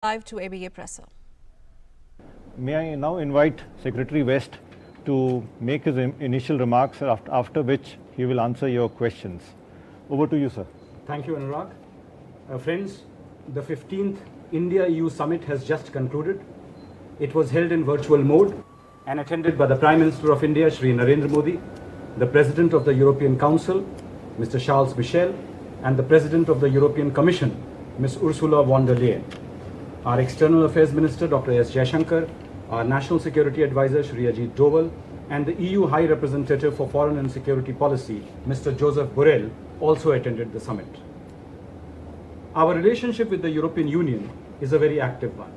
Live to ABA Presser. May I now invite Secretary West to make his initial remarks, after which he will answer your questions. Over to you, sir. Thank you, Anurag. Friends, the 15th India-EU Summit has just concluded. It was held in virtual mode and attended by the Prime Minister of India, Shri Narendra Modi, the President of the European Council, Mr. Charles Michel, and the President of the European Commission, Ms. Ursula von der Leyen. Our External Affairs Minister, Dr. S. Jaishankar, our National Security Advisor, Shri Ajit Doval, and the EU High Representative for Foreign and Security Policy, Mr. Joseph Borrell, also attended the summit. Our relationship with the European Union is a very active one.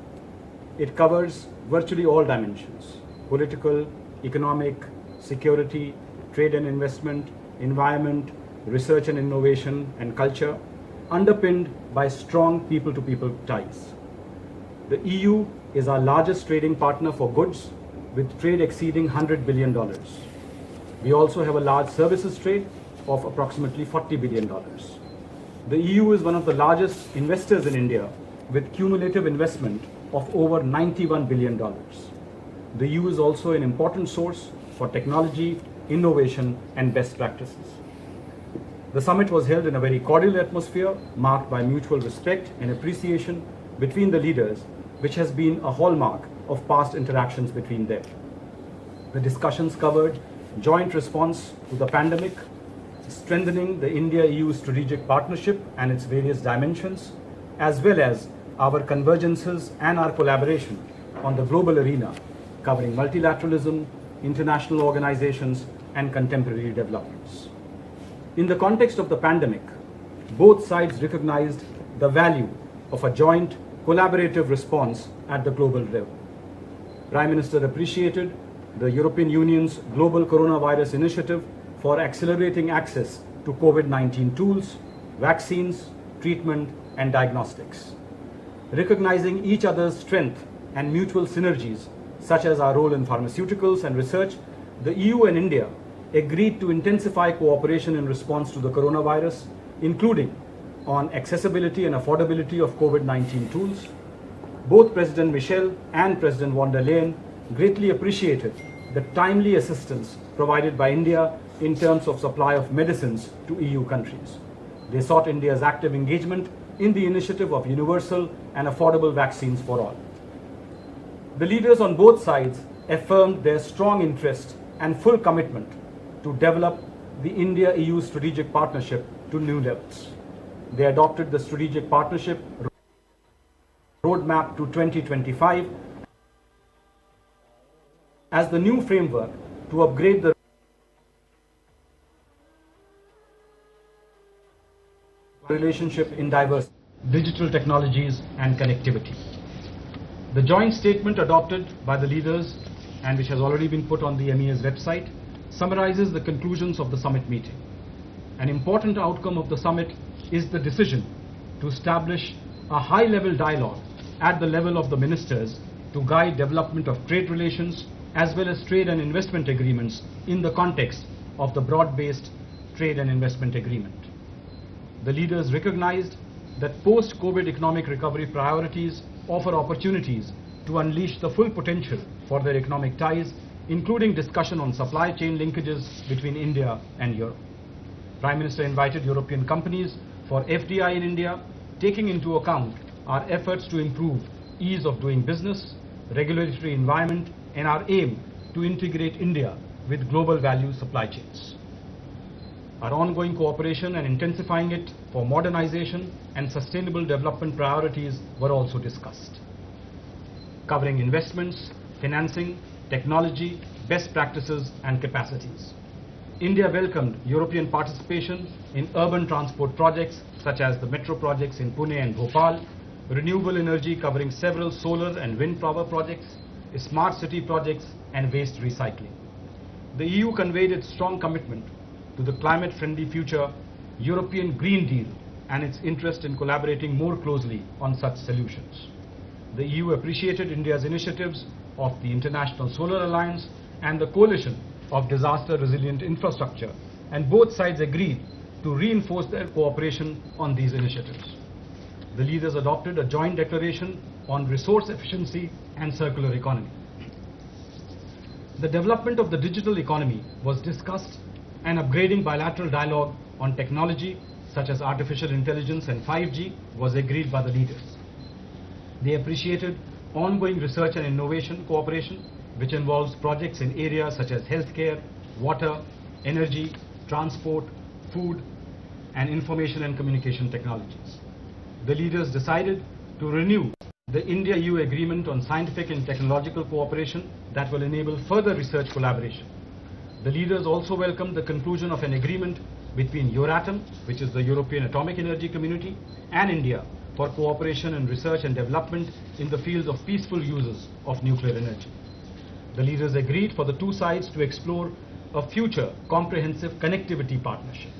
It covers virtually all dimensions: political, economic, security, trade and investment, environment, research and innovation, and culture, underpinned by strong people-to-people ties. The EU is our largest trading partner for goods, with trade exceeding $100 billion. We also have a large services trade of approximately $40 billion. The EU is one of the largest investors in India, with cumulative investment of over $91 billion. The EU is also an important source for technology, innovation, and best practices. The summit was held in a very cordial atmosphere, marked by mutual respect and appreciation between the leaders, which has been a hallmark of past interactions between them. The discussions covered joint response to the pandemic, strengthening the India-EU strategic partnership and its various dimensions, as well as our convergences and our collaboration on the global arena, covering multilateralism, international organizations, and contemporary developments. In the context of the pandemic, both sides recognized the value of a joint collaborative response at the global level. Prime Minister appreciated the European Union's Global Coronavirus Initiative for accelerating access to COVID-19 tools, vaccines, treatment, and diagnostics. Recognizing each other's strength and mutual synergies, such as our role in pharmaceuticals and research, the EU and India agreed to intensify cooperation in response to the coronavirus, including on accessibility and affordability of COVID-19 tools. Both President Michel and President von der Leyen greatly appreciated the timely assistance provided by India in terms of supply of medicines to EU countries. They sought India's active engagement in the initiative of universal and affordable vaccines for all. The leaders on both sides affirmed their strong interest and full commitment to develop the India-EU strategic partnership to new levels. They adopted the strategic partnership roadmap to 2025 as the new framework to upgrade the relationship in diverse digital technologies and connectivity. The joint statement adopted by the leaders, and which has already been put on the MEA's website, summarizes the conclusions of the summit meeting. An important outcome of the summit is the decision to establish a high-level dialogue at the level of the ministers to guide development of trade relations as well as trade and investment agreements in the context of the broad-based trade and investment agreement. The leaders recognized that post-COVID economic recovery priorities offer opportunities to unleash the full potential for their economic ties, including discussion on supply chain linkages between India and Europe. Prime Minister invited European companies for FDI in India, taking into account our efforts to improve ease of doing business, regulatory environment, and our aim to integrate India with global value supply chains. Our ongoing cooperation and intensifying it for modernization and sustainable development priorities were also discussed, covering investments, financing, technology, best practices, and capacities. India welcomed European participation in urban transport projects such as the metro projects in Pune and Bhopal, renewable energy covering several solar and wind power projects, smart city projects, and waste recycling. The EU conveyed its strong commitment to the climate-friendly future European Green Deal and its interest in collaborating more closely on such solutions. The EU appreciated India's initiatives of the International Solar Alliance and the Coalition of Disaster-Resilient Infrastructure, and both sides agreed to reinforce their cooperation on these initiatives. The leaders adopted a joint declaration on resource efficiency and circular economy. The development of the digital economy was discussed, and upgrading bilateral dialogue on technology such as artificial intelligence and 5G was agreed by the leaders. They appreciated ongoing research and innovation cooperation, which involves projects in areas such as healthcare, water, energy, transport, food, and information and communication technologies. The leaders decided to renew the India-EU Agreement on Scientific and Technological Cooperation that will enable further research collaboration. The leaders also welcomed the conclusion of an agreement between Euratom, which is the European Atomic Energy Community, and India for cooperation in research and development in the fields of peaceful uses of nuclear energy. The leaders agreed for the two sides to explore a future comprehensive connectivity partnership.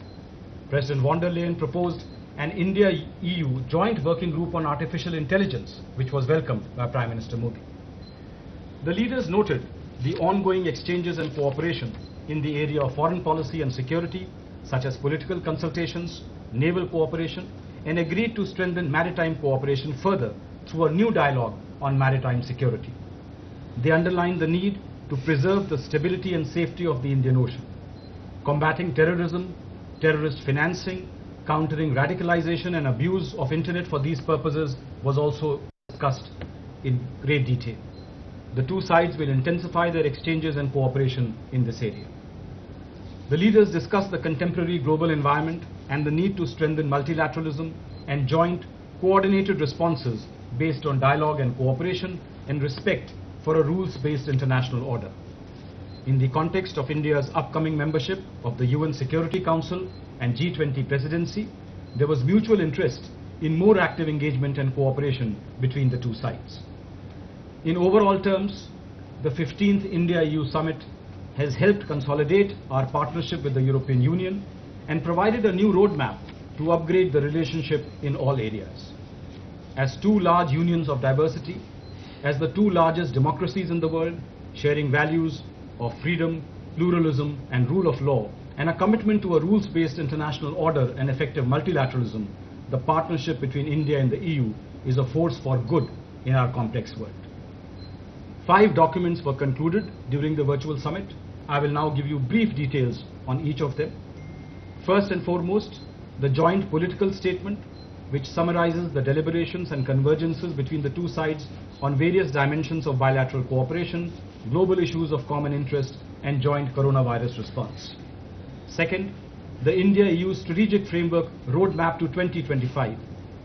President von der Leyen proposed an India-EU joint working group on artificial intelligence, which was welcomed by Prime Minister Modi. The leaders noted the ongoing exchanges and cooperation in the area of foreign policy and security, such as political consultations, naval cooperation, and agreed to strengthen maritime cooperation further through a new dialogue on maritime security. They underlined the need to preserve the stability and safety of the Indian Ocean. Combating terrorism, terrorist financing, countering radicalization and abuse of internet for these purposes was also discussed in great detail. The two sides will intensify their exchanges and cooperation in this area. The leaders discussed the contemporary global environment and the need to strengthen multilateralism and joint coordinated responses based on dialogue and cooperation and respect for a rules-based international order. In the context of India's upcoming membership of the UN Security Council and G20 presidency, there was mutual interest in more active engagement and cooperation between the two sides. In overall terms, the 15th India-EU Summit has helped consolidate our partnership with the European Union and provided a new roadmap to upgrade the relationship in all areas. As two large unions of diversity, as the two largest democracies in the world, sharing values of freedom, pluralism, and rule of law, and a commitment to a rules-based international order and effective multilateralism, the partnership between India and the EU is a force for good in our complex world. 5 documents were concluded during the virtual summit. I will now give you brief details on each of them. First and foremost, the joint political statement, which summarizes the deliberations and convergences between the two sides on various dimensions of bilateral cooperation, global issues of common interest, and joint coronavirus response. Second, the India-EU Strategic Framework Roadmap to 2025,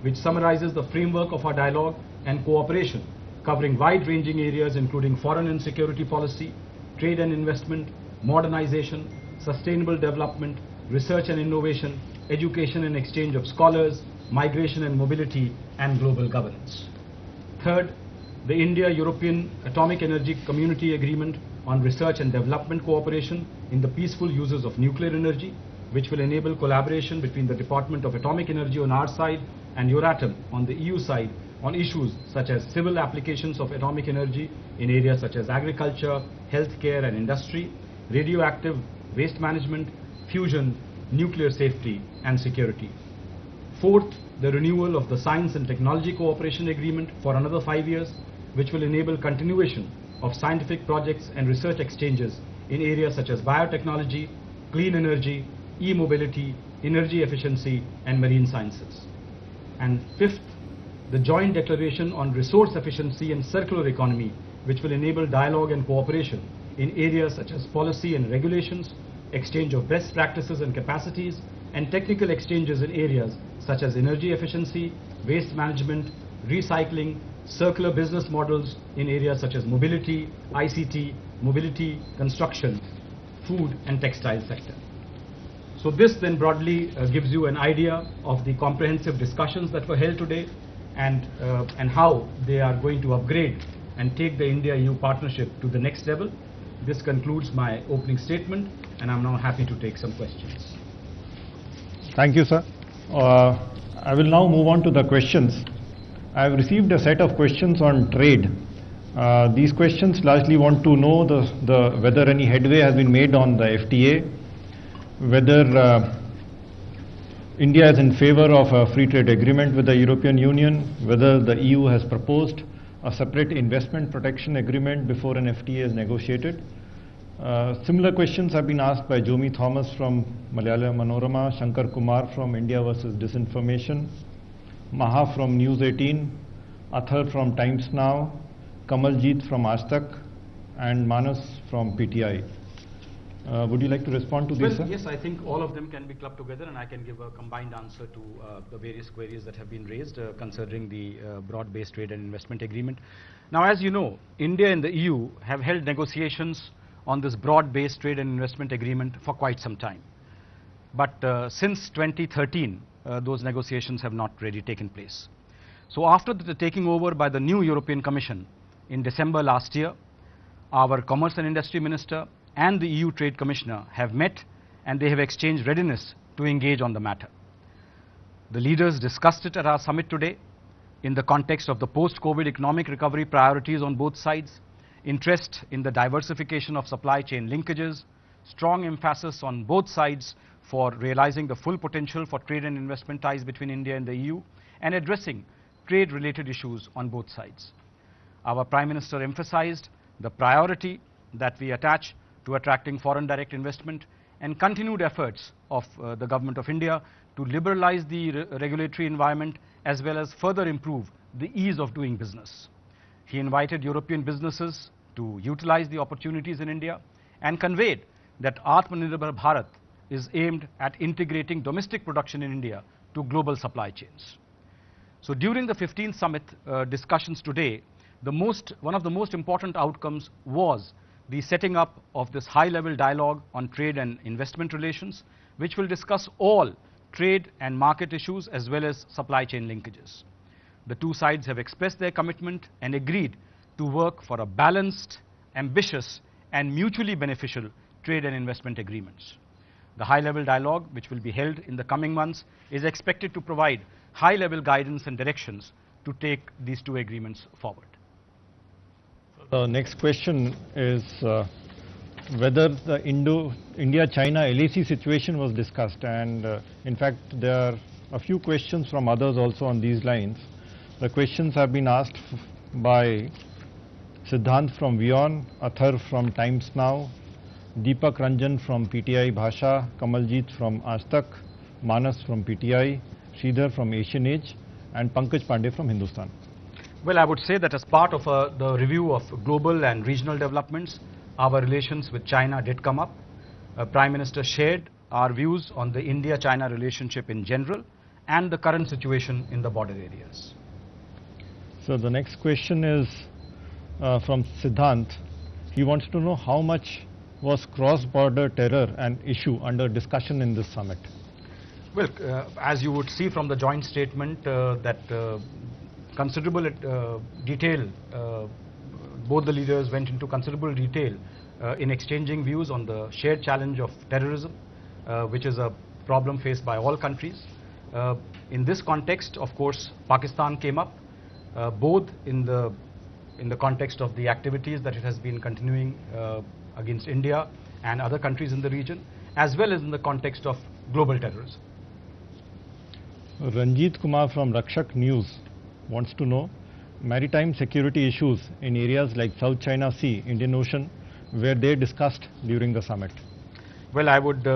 which summarizes the framework of our dialogue and cooperation, covering wide-ranging areas including foreign and security policy, trade and investment, modernization, sustainable development, research and innovation, education and exchange of scholars, migration and mobility, and global governance. Third, the India-European Atomic Energy Community Agreement on research and development cooperation in the peaceful uses of nuclear energy, which will enable collaboration between the Department of Atomic Energy on our side and Euratom on the EU side on issues such as civil applications of atomic energy in areas such as agriculture, healthcare and industry, radioactive waste management, fusion, nuclear safety and security. Fourth, the renewal of the Science and Technology Cooperation Agreement for another 5 years, which will enable continuation of scientific projects and research exchanges in areas such as biotechnology, clean energy, e-mobility, energy efficiency, and marine sciences. And fifth, the Joint Declaration on Resource Efficiency and Circular Economy, which will enable dialogue and cooperation in areas such as policy and regulations, exchange of best practices and capacities, and technical exchanges in areas such as energy efficiency, waste management, recycling, circular business models in areas such as mobility, ICT, mobility, construction, food and textile sector. So this then broadly gives you an idea of the comprehensive discussions that were held today and how they are going to upgrade and take the India-EU partnership to the next level. This concludes my opening statement, and I'm now happy to take some questions. Thank you, sir. I will now move on to the questions. I have received a set of questions on trade. These questions largely want to know whether any headway has been made on the FTA, whether India is in favor of a free trade agreement with the European Union, whether the EU has proposed a separate investment protection agreement before an FTA is negotiated? Similar questions have been asked by Jomi Thomas from Malayalam Manorama, Shankar Kumar from India versus Disinformation, Maha from News 18, Athar from Times Now, Kamaljeet from Aaj Tak, and Manas from PTI. Would you like to respond to these, sir? Yes, I think all of them can be clubbed together, and I can give a combined answer to the various queries that have been raised concerning the broad-based trade and investment agreement. Now, as you know, India and the EU have held negotiations on this broad-based trade and investment agreement for quite some time. But since 2013, those negotiations have not really taken place. So after the taking over by the new European Commission in December last year, our Commerce and Industry Minister and the EU Trade Commissioner have met, and they have exchanged readiness to engage on the matter. The leaders discussed it at our summit today in the context of the post-COVID economic recovery priorities on both sides, interest in the diversification of supply chain linkages, strong emphasis on both sides for realizing the full potential for trade and investment ties between India and the EU, and addressing trade-related issues on both sides. Our Prime Minister emphasized the priority that we attach to attracting foreign direct investment and continued efforts of the Government of India to liberalize the regulatory environment as well as further improve the ease of doing business. He invited European businesses to utilize the opportunities in India and conveyed that Atmanirbhar Bharat is aimed at integrating domestic production in India to global supply chains. So during the 15th summit discussions today, one of the most important outcomes was the setting up of this high-level dialogue on trade and investment relations, which will discuss all trade and market issues as well as supply chain linkages. The two sides have expressed their commitment and agreed to work for a balanced, ambitious, and mutually beneficial trade and investment agreements. The high-level dialogue, which will be held in the coming months, is expected to provide high-level guidance and directions to take these two agreements forward. The next question is whether the India-China LAC situation was discussed, and in fact there are a few questions from others also on these lines. The questions have been asked by Siddhant from WION, Athar from Times Now, Deepak Ranjan from PTI Bhasha, Kamaljeet from Aaj Tak, Manas from PTI, Sridhar from Asian Age, and Pankaj Pandey from Hindustan. Well, I would say that as part of the review of global and regional developments, our relations with China did come up. Prime Minister shared our views on the India-China relationship in general and the current situation in the border areas. So the next question is from Siddhant. He wants to know how much was cross-border terror an issue under discussion in this summit? Well, as you would see from the joint statement that considerable detail, both the leaders went into considerable detail in exchanging views on the shared challenge of terrorism, which is a problem faced by all countries. In this context, of course, Pakistan came up, both in the context of the activities that it has been continuing against India and other countries in the region, as well as in the context of global terrorism. Ranjit Kumar from Rakshak News wants to know maritime security issues in areas like South China Sea, Indian Ocean, were they discussed during the summit? Well, I would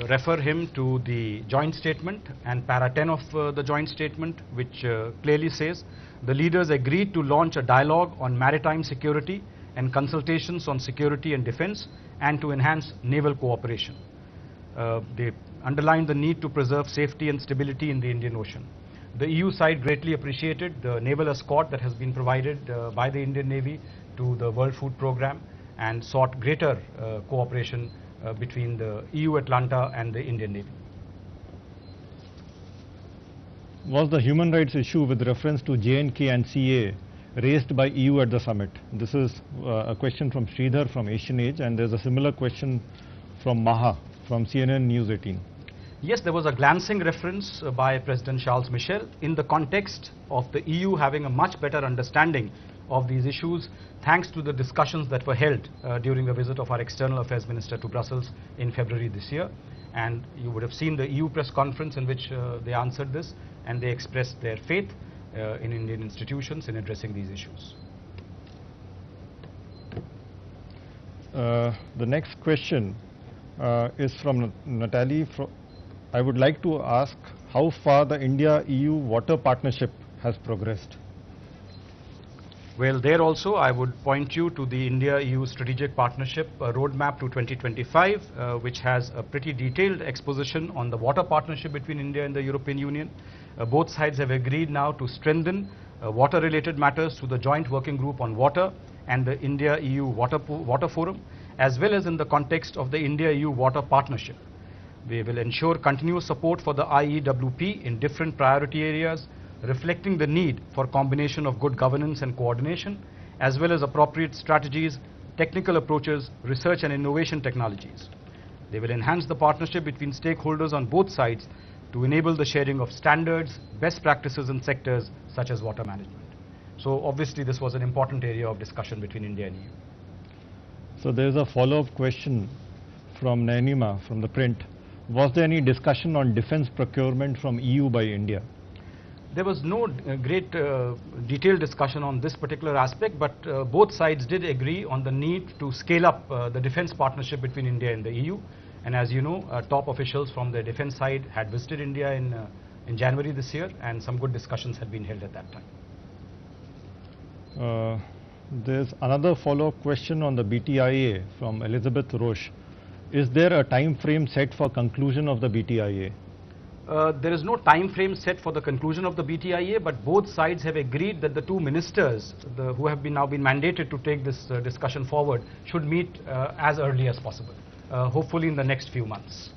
refer him to the joint statement and para 10 of the joint statement, which clearly says the leaders agreed to launch a dialogue on maritime security and consultations on security and defense, and to enhance naval cooperation. They underlined the need to preserve safety and stability in the Indian Ocean. The EU side greatly appreciated the naval escort that has been provided by the Indian Navy to the World Food Programme and sought greater cooperation between the EU Atlanta and the Indian Navy. Was the human rights issue with reference to J&K and CA raised by EU at the summit? This is a question from Sridhar from Asian Age, and there's a similar question from Maha from CNN News 18. Yes, there was a glancing reference by President Charles Michel in the context of the EU having a much better understanding of these issues thanks to the discussions that were held during the visit of our External Affairs Minister to Brussels in February this year. And you would have seen the EU press conference in which they answered this, and they expressed their faith in Indian institutions in addressing these issues. The next question is from Natalie. I would like to ask how far the India-EU water partnership has progressed. Well, there also I would point you to the India-EU Strategic Partnership Roadmap to 2025, which has a pretty detailed exposition on the water partnership between India and the European Union. Both sides have agreed now to strengthen water-related matters through the Joint Working Group on Water and the India-EU Water Forum, as well as in the context of the India-EU Water Partnership. We will ensure continuous support for the IEWP in different priority areas, reflecting the need for combination of good governance and coordination, as well as appropriate strategies, technical approaches, research and innovation technologies. They will enhance the partnership between stakeholders on both sides to enable the sharing of standards, best practices in sectors such as water management. So obviously this was an important area of discussion between India and EU. So there is a follow-up question from Nainima from the print. Was there any discussion on defense procurement from EU by India? There was no great detailed discussion on this particular aspect, but both sides did agree on the need to scale up the defense partnership between India and the EU. And as you know, top officials from the defense side had visited India in January this year, and some good discussions had been held at that time. There's another follow-up question on the BTIA from Elizabeth Roche. Is there a time frame set for conclusion of the BTIA? There is no time frame set for the conclusion of the BTIA, but both sides have agreed that the two ministers who have now been mandated to take this discussion forward should meet as early as possible, hopefully in the next few months.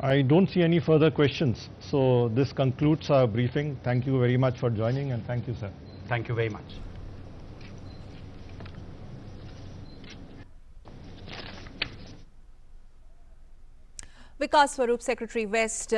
I don't see any further questions. So this concludes our briefing. Thank you very much for joining, and thank you, sir. Thank you very much. Vikas Swarup, Secretary West.